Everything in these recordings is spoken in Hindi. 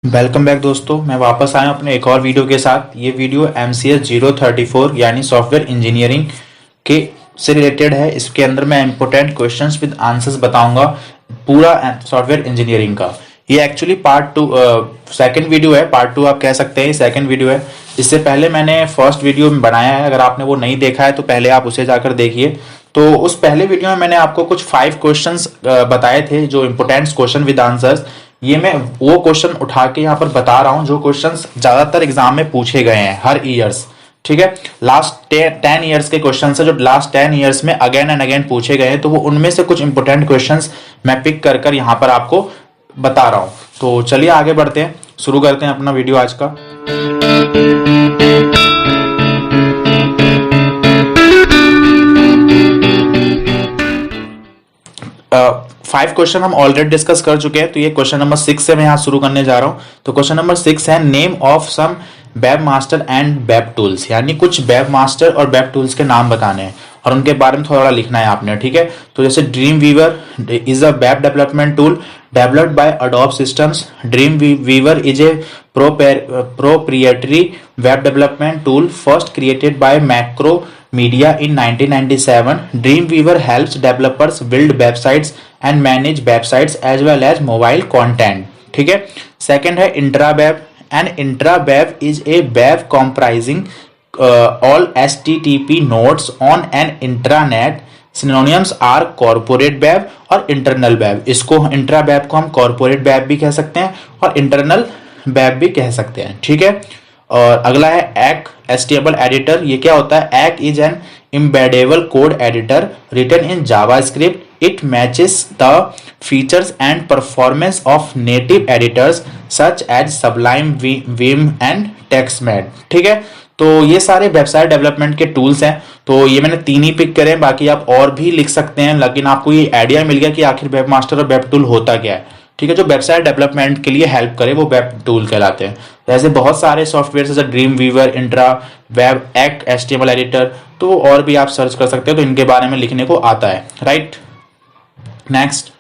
वेलकम बैक दोस्तों, मैं वापस आया हूं अपने एक और वीडियो के साथ। ये वीडियो MCS 034 यानी सॉफ्टवेयर इंजीनियरिंग के से रिलेटेड है। इसके अंदर मैं इंपोर्टेंट क्वेश्चंस विद आंसर्स बताऊंगा पूरा सॉफ्टवेयर इंजीनियरिंग का। ये actually part two second video है, पार्ट टू आप कह सकते हैं, सेकंड वीडियो है। इससे पहले मैंने फर्स्ट वीडियो बनाया है, अगर आपने वो नहीं देखा है तो पहले आप उसे जाकर देखिए। तो उस पहले वीडियो में मैंने आपको कुछ 5 क्वेश्चंस बताए थे, जो इंपोर्टेंट क्वेश्चन विद आंसर्स। ये मैं वो क्वेश्चन उठा के यहाँ पर बता रहा हूँ जो क्वेश्चंस ज्यादातर एग्जाम में पूछे गए हैं हर ईयर्स। ठीक है, लास्ट 10 ईयर्स के क्वेश्चन है जो लास्ट 10 ईयर्स में अगेन एंड अगेन पूछे गए हैं। तो वो उनमें से कुछ इंपोर्टेंट क्वेश्चंस मैं पिक कर कर यहाँ पर आपको बता रहा हूँ। तो चलिए आगे बढ़ते हैं, शुरू करते हैं अपना वीडियो आज का। 5 क्वेश्चन हम ऑलरेडी डिस्कस कर चुके हैं, तो ये क्वेश्चन नंबर 6 से मैं यहाँ शुरू करने जा रहा हूँ। तो क्वेश्चन नंबर 6 है name of some web master and web tools, यानी कुछ वेब मास्टर और वेब टूल्स के नाम बताने हैं और उनके बारे में थोड़ा लिखना है आपने। ठीक है, तो जैसे Dreamweaver is a web development tool developed by Adobe Systems. Dreamweaver is a proprietary web development tool first created by Macromedia in 1997. Dreamweaver helps developers build websites and manage websites as well as mobile content. ठीक है, सेकंड है intraweb. And intraweb is a web comprising all HTTP nodes on an intranet. Synonyms are corporate web और इंटरनल वेब। इसको इंट्रावेब को हम कॉर्पोरेट वेब भी कह सकते हैं और इंटरनल वेब भी कह सकते हैं। ठीक है, और अगला है एक्ट एचटीएमएल एडिटर। ये क्या होता है? एक्ट is an embeddable code editor written in JavaScript. It matches the features and performance of native editors such as Sublime, Vim and TextMate. ठीक है, तो ये सारे वेबसाइट डेवलपमेंट के टूल्स हैं। तो ये मैंने 3 ही पिक करे, बाकी आप और भी लिख सकते हैं, लेकिन आपको ये आइडिया मिल गया कि आखिर वेब मास्टर और वेब टूल होता क्या है। ठीक है, जो वेबसाइट डेवलपमेंट के लिए हेल्प करे वो वेब टूल कहलाते हैं। ऐसे बहुत सारे सॉफ्टवेयर जैसे Dreamweaver, intra web, act HTML editor, तो और भी आप सर्च कर सकते हो, तो इनके बारे में लिखने को आता है। Right, next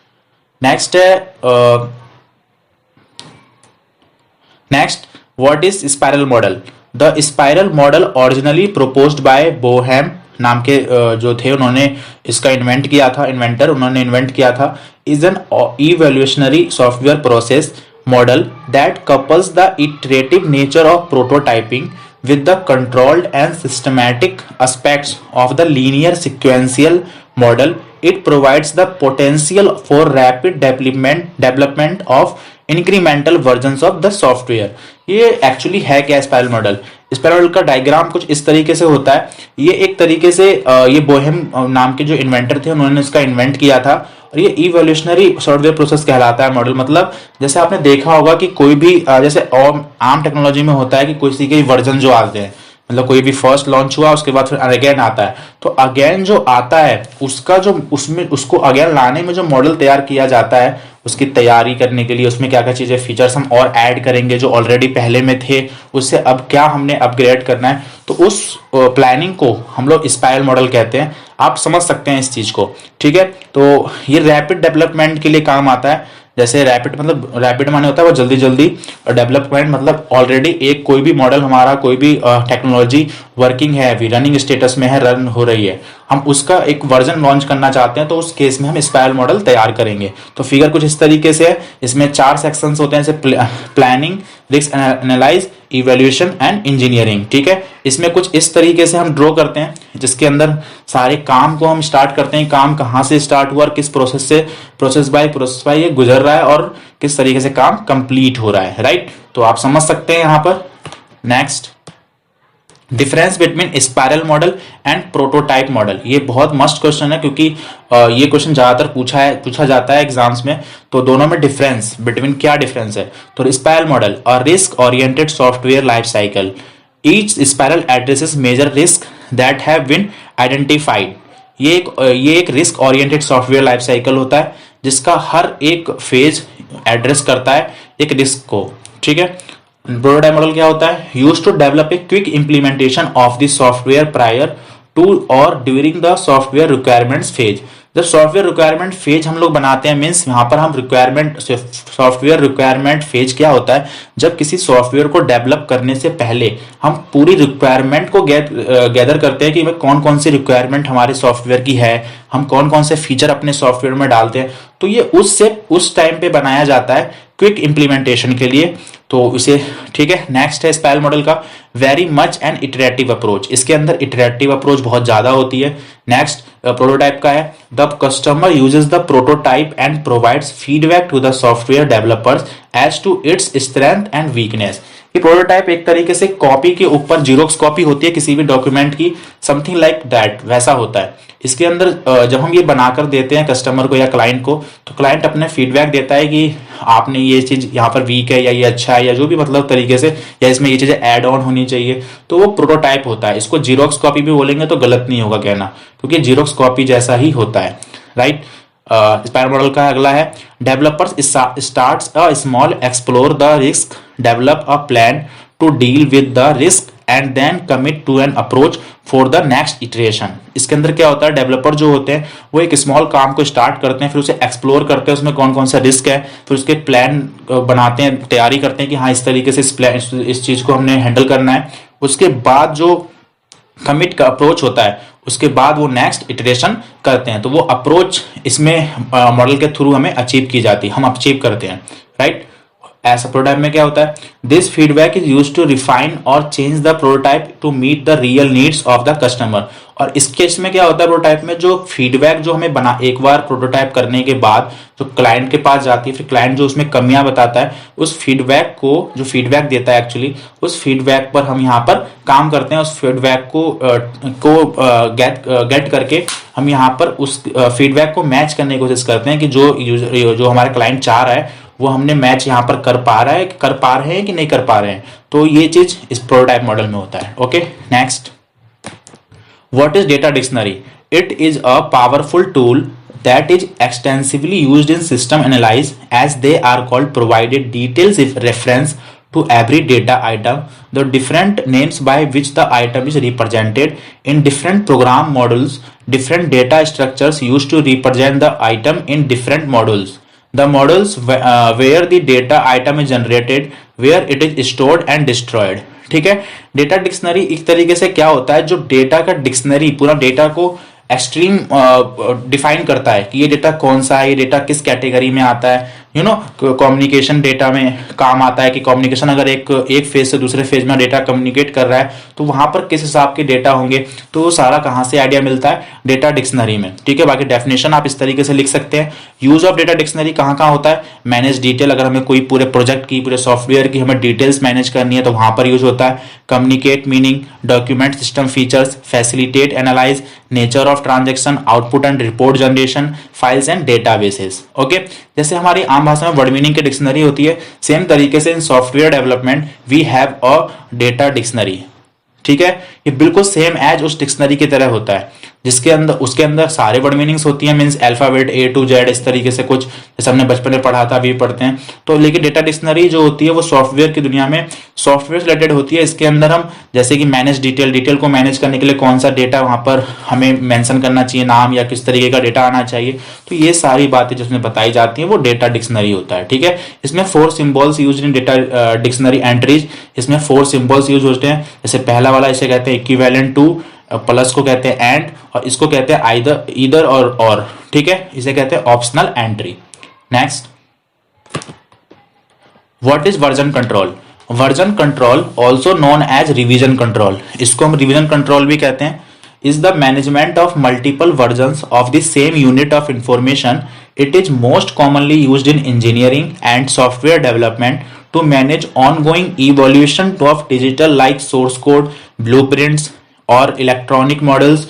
what is spiral model? The spiral model originally proposed by Boehm नाम के जो थे, उन्होंने इसका इन्वेंट किया था, इन्वेंटर उन्होंने इन्वेंट किया था। Is an evolutionary software process model that couples the iterative nature of prototyping with the controlled and systematic aspects of the linear sequential model. It provides the potential for rapid development of incremental versions of the software. ये एक्चुअली है क्या स्पाइरल मॉडल? स्पाइरल मॉडल का डायग्राम कुछ इस तरीके से होता है। ये एक तरीके से ये बोहेम नाम के जो इन्वेंटर थे उन्होंने इसका इन्वेंट किया था, और ये इवोल्यूशनरी सॉफ्टवेयर प्रोसेस कहलाता है मॉडल। मतलब जैसे आपने देखा होगा कि कोई भी जैसे आम टेक्नोलॉजी में होता है कि किसी के वर्जन जो आते हैं, मतलब कोई भी फर्स्ट लॉन्च हुआ उसके बाद फिर अगेन आता है, तो अगेन जो आता है उसका जो उसमें उसको अगेन लाने में जो मॉडल तैयार किया जाता है, उसकी तैयारी करने के लिए उसमें क्या क्या चीजें फीचर्स हम और ऐड करेंगे जो ऑलरेडी पहले में थे, उससे अब क्या हमने अपग्रेड करना है, तो उस प्लानिंग को हम लोग स्पाइरल मॉडल कहते हैं। आप समझ सकते हैं इस चीज को। ठीक है, तो ये रैपिड डेवलपमेंट के लिए काम आता है। जैसे रैपिड मतलब रैपिड माने होता है वो जल्दी जल्दी, और डेवलपमेंट मतलब ऑलरेडी एक कोई भी मॉडल हमारा, कोई भी टेक्नोलॉजी वर्किंग है, अभी रनिंग स्टेटस में है, रन हो रही है, हम उसका एक वर्जन लॉन्च करना चाहते हैं, तो उस केस में हम स्पाइरल मॉडल तैयार करेंगे। तो फिगर कुछ इस तरीके से है। इसमें 4 सेक्शंस होते हैं, जैसे planning, risk analyse, evaluation and engineering. ठीक है, इसमें कुछ इस तरीके से हम ड्रॉ करते हैं, जिसके अंदर सारे काम को हम स्टार्ट करते हैं, काम कहाँ से स्टार्ट हुआ और किस प्रोसेस से, प्रोसेस बाय ये गुजर रहा है और किस तरीके से काम कंप्लीट हो रहा है। राइट, तो आप समझ सकते हैं यहाँ पर। Next, difference between spiral model and prototype model. ये बहुत मस्ट क्वेश्चन है, क्योंकि ये क्वेश्चन ज्यादातर पूछा जाता है एग्जाम्स में। तो दोनों में डिफरेंस बिटवीन क्या डिफरेंस है? तो स्पाइरल मॉडल और risk oriented software life cycle. Each spiral addresses major risk that have been identified. ये एक risk oriented software life cycle होता है, जिसका हर एक फेज एड्रेस करता है एक रिस्क को। ठीक है, प्रोटोटाइप मॉडल क्या होता है? Use to develop a quick implementation of the software prior to और during the software requirements phase. जब सॉफ्टवेयर रिक्वायरमेंट फेज हम लोग बनाते हैं, मीन्स यहाँ पर हम रिक्वायरमेंट सॉफ्टवेयर रिक्वायरमेंट फेज क्या होता है, जब किसी सॉफ्टवेयर को डेवलप करने से पहले हम पूरी रिक्वायरमेंट को गैदर करते हैं कि कौन कौन सी रिक्वायरमेंट हमारे सॉफ्टवेयर की है, हम कौन कौन से फीचर अपने सॉफ्टवेयर में डालते हैं। तो ये उस टाइम पे बनाया जाता है क्विक इंप्लीमेंटेशन के लिए। तो इसे ठीक है। नेक्स्ट है स्पाइरल मॉडल का very much and iterative approach. इसके अंदर इटरेटिव अप्रोच बहुत ज्यादा होती है। नेक्स्ट प्रोटोटाइप का है the customer uses the prototype and provides feedback to the software developers as to its strength and weakness. ये प्रोटोटाइप एक तरीके से कॉपी के ऊपर जीरोक्स कॉपी होती है किसी भी डॉक्यूमेंट की, समथिंग लाइक दैट, वैसा होता है। इसके अंदर जब हम ये बनाकर देते हैं कस्टमर को या क्लाइंट को, तो क्लाइंट अपने फीडबैक देता है कि आपने ये चीज यहाँ पर वीक है या ये अच्छा है या जो भी मतलब तरीके से, या इसमें ये चीजें ऐड ऑन होनी चाहिए, तो वो प्रोटोटाइप होता है। इसको जीरोक्स कॉपी भी बोलेंगे तो गलत नहीं होगा कहना, क्योंकि जीरोक्स कॉपी जैसा ही होता है, राइट। स्पाइरल मॉडल का अगला है developers starts a small, explore the risk, develop a plan to deal with the risk and then commit to an approach for the next iteration. इसके अंदर क्या होता है, डेवलपर जो होते हैं वो एक स्मॉल काम को स्टार्ट करते हैं, फिर उसे एक्सप्लोर करते हैं उसमें कौन कौन सा रिस्क है, फिर उसके प्लान बनाते हैं, तैयारी करते हैं कि हाँ इस तरीके से इस चीज को हमने हैंडल करना है। उसके बाद जो कमिट का अप्रोच होता है, उसके बाद वो नेक्स्ट इटरेशन करते हैं। तो वो अप्रोच इसमें मॉडल के थ्रू हमें अचीव की जाती है, हम अचीव करते हैं, राइट। ऐसा प्रोटोटाइप में क्या होता है, this feedback is used to refine और change the prototype to meet the real needs of the customer. और इस केस में क्या होता है, प्रोटोटाइप में जो फीडबैक जो हमें बना एक बार प्रोटोटाइप करने के बाद जो क्लाइंट के पास जाती है, फिर क्लाइंट जो उसमें कमियां बताता है, उस फीडबैक को जो फीडबैक देता है एक्चुअली, उस फीडबैक पर हम यहाँ पर काम करते हैं। उस फीडबैक को गेट करके हम यहाँ पर उस फीडबैक को मैच करने की कोशिश करते हैं कि जो हमारा क्लाइंट चाह रहा है वो हमने मैच यहाँ पर कर पा रहे हैं कि नहीं कर पा रहे हैं। तो ये चीज इस प्रोटोटाइप मॉडल में होता है। Okay, next, what is data dictionary? It is a powerful tool that is extensively used in system analysis, as they are called, provided details if reference to every data item, the different names by which the item is represented in different program models, different data structures used to represent the item in different models, the models where the data item is generated, where it is stored and destroyed। ठीक है। डेटा डिक्शनरी एक तरीके से क्या होता है, जो डेटा का डिक्शनरी पूरा डेटा को एक्सट्रीम डिफाइन करता है कि ये डेटा कौन सा है, ये डेटा किस कैटेगरी में आता है। कम्युनिकेशन डेटा में काम आता है कि कम्युनिकेशन अगर एक फेज से दूसरे फेज में डेटा कम्युनिकेट कर रहा है तो वहां पर किस हिसाब के डेटा होंगे, तो वो सारा कहाँ से आइडिया मिलता है, डेटा डिक्शनरी में। ठीक है। बाकी डेफिनेशन आप इस तरीके से लिख सकते हैं। यूज ऑफ डेटा डिक्शनरी कहाँ कहाँ होता है, मैनेज डिटेल, अगर हमें कोई पूरे प्रोजेक्ट की, पूरे सॉफ्टवेयर की हमें डिटेल्स मैनेज करनी है तो वहां पर यूज होता है। Communicate meaning, document system features, facilitate analyse, nature of transaction, output and report generation, files and databases. Okay, जैसे हमारी आम भाषा में वर्ड मीनिंग की डिक्शनरी होती है, सेम तरीके से in software development we have a data dictionary. ठीक है, ये बिल्कुल सेम एज उस डिक्शनरी की तरह होता है, जिसके अंदर उसके अंदर सारे वर्ड मीनिंग्स होती हैं, means alphabet A to Z, इस तरीके से कुछ जैसे हमने बचपन में पढ़ा था, अभी पढ़ते हैं। तो लेकिन डेटा डिक्शनरी जो होती है वो सॉफ्टवेयर की दुनिया में सॉफ्टवेयर से रिलेटेड होती है। इसके अंदर हम जैसे कि मैनेज डिटेल को मैनेज करने के लिए कौन सा डेटा वहां पर हमें मेंशन करना चाहिए, नाम या किस तरीके का डेटा आना चाहिए, तो ये सारी बातें जिसमें बताई जाती है वो डेटा डिक्शनरी होता है। ठीक है। इसमें 4 symbols use in data dictionary entries. इसमें 4 सिंबल्स यूज होते हैं। जैसे पहला वाला इसे कहते हैं इक्विवेलेंट टू, प्लस को कहते हैं एंड, और इसको कहते हैं ईदर और। ठीक है, इसे कहते हैं optional entry. Next, what is version control? Version control also known as revision control, इसको हम रिवीजन कंट्रोल भी कहते हैं, is the management of multiple versions of the same unit of information. It is most commonly used in engineering and software development to manage ongoing evolution of digital like source code, blueprints or electronic models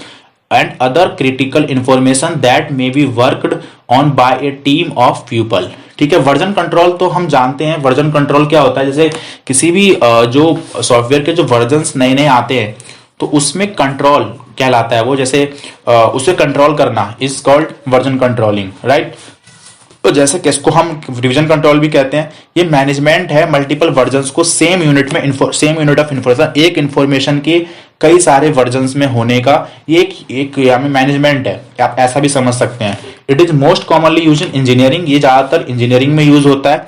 and other critical information that may be worked on by a team of people। ठीक है। वर्जन कंट्रोल तो हम जानते हैं, वर्जन कंट्रोल क्या होता है, जैसे किसी भी जो सॉफ्टवेयर के जो वर्जन्स नए नए आते हैं तो उसमें कंट्रोल कहलाता है वो, जैसे उसे कंट्रोल करना is called version controlling, right. तो जैसे कि इसको हम रिवीजन कंट्रोल भी कहते हैं, ये मैनेजमेंट है मल्टीपल वर्जन्स को सेम यूनिट ऑफ इंफॉर्मेशन, एक इंफॉर्मेशन की कई सारे वर्जन्स में होने का ये एक मैनेजमेंट है, आप ऐसा भी समझ सकते हैं। It is most commonly use in engineering, ये ज्यादातर इंजीनियरिंग में यूज होता है,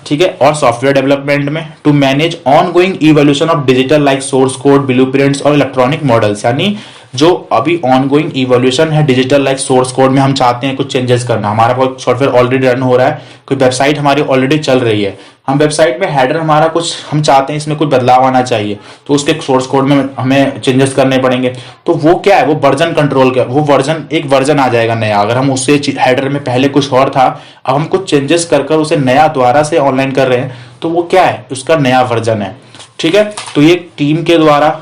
ठीक है, और सॉफ्टवेयर डेवलपमेंट में। To manage ongoing evolution of digital like source code, blueprints और इलेक्ट्रॉनिक मॉडल्स, यानी जो अभी ऑन गोइंग इवोल्यूशन है डिजिटल लाइक सोर्स कोड में, हम चाहते हैं कुछ चेंजेस करना, हमारा कोई सॉफ्टवेयर ऑलरेडी रन हो रहा है, कोई वेबसाइट हमारी ऑलरेडी चल रही है, हम वेबसाइट में हेडर हमारा कुछ हम चाहते हैं इसमें कुछ बदलाव आना चाहिए, तो उसके सोर्स कोड में हमें चेंजेस करने पड़ेंगे। तो वो क्या है, वो वर्जन कंट्रोल का वो वर्जन, एक वर्जन आ जाएगा नया। अगर हम उससे हेडर में पहले कुछ और था, अब हम कुछ चेंजेस कर उसे नया दोबारा से ऑनलाइन कर रहे हैं, तो वो क्या है, उसका नया वर्जन है, ठीक है। तो ये टीम के द्वारा,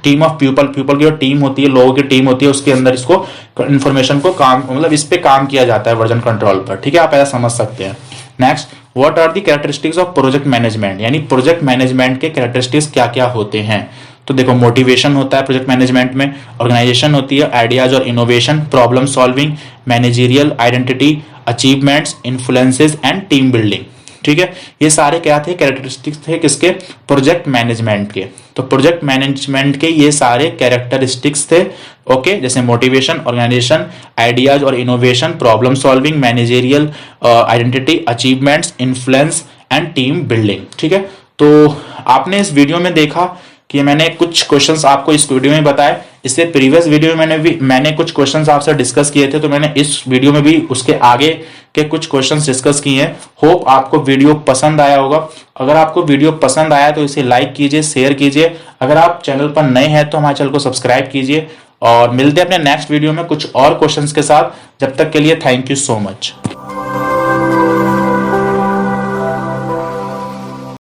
टीम ऑफ पीपल की जो टीम होती है, लोगों की टीम होती है, उसके अंदर इसको इन्फॉर्मेशन को काम, मतलब इस पे काम किया जाता है वर्जन कंट्रोल पर, ठीक है, आप ऐसा समझ सकते हैं। Next, what are the characteristics of project management, यानी प्रोजेक्ट मैनेजमेंट के कैरेक्टरिस्टिक्स क्या क्या होते हैं। तो देखो, मोटिवेशन होता है प्रोजेक्ट मैनेजमेंट में, ऑर्गेनाइजेशन होती है, आइडियाज और innovation, problem solving, managerial identity, achievements, influences and team building, ठीक है। ये सारे क्या थे, कैरेक्टरिस्टिक्स थे किसके, प्रोजेक्ट मैनेजमेंट के। तो प्रोजेक्ट मैनेजमेंट के ये सारे कैरेक्टरिस्टिक्स थे, ओके, जैसे मोटिवेशन, ऑर्गेनाइजेशन, आइडियाज और innovation, problem solving, managerial identity, achievements, influence and team building, ठीक है। तो आपने इस वीडियो में देखा कि मैंने कुछ क्वेश्चंस आपको इस वीडियो में बताए, इससे प्रीवियस वीडियो में मैंने कुछ क्वेश्चंस आपसे डिस्कस किए थे, तो मैंने इस वीडियो में भी उसके आगे के कुछ क्वेश्चंस डिस्कस किए हैं। होप आपको वीडियो पसंद आया होगा। अगर आपको वीडियो पसंद आया तो इसे लाइक कीजिए, शेयर कीजिए। अगर आप चैनल पर नए हैं तो हमारे चैनल को सब्सक्राइब कीजिए, और मिलते हैं अपने नेक्स्ट वीडियो में कुछ और क्वेश्चंस के साथ। जब तक के लिए थैंक यू सो मच।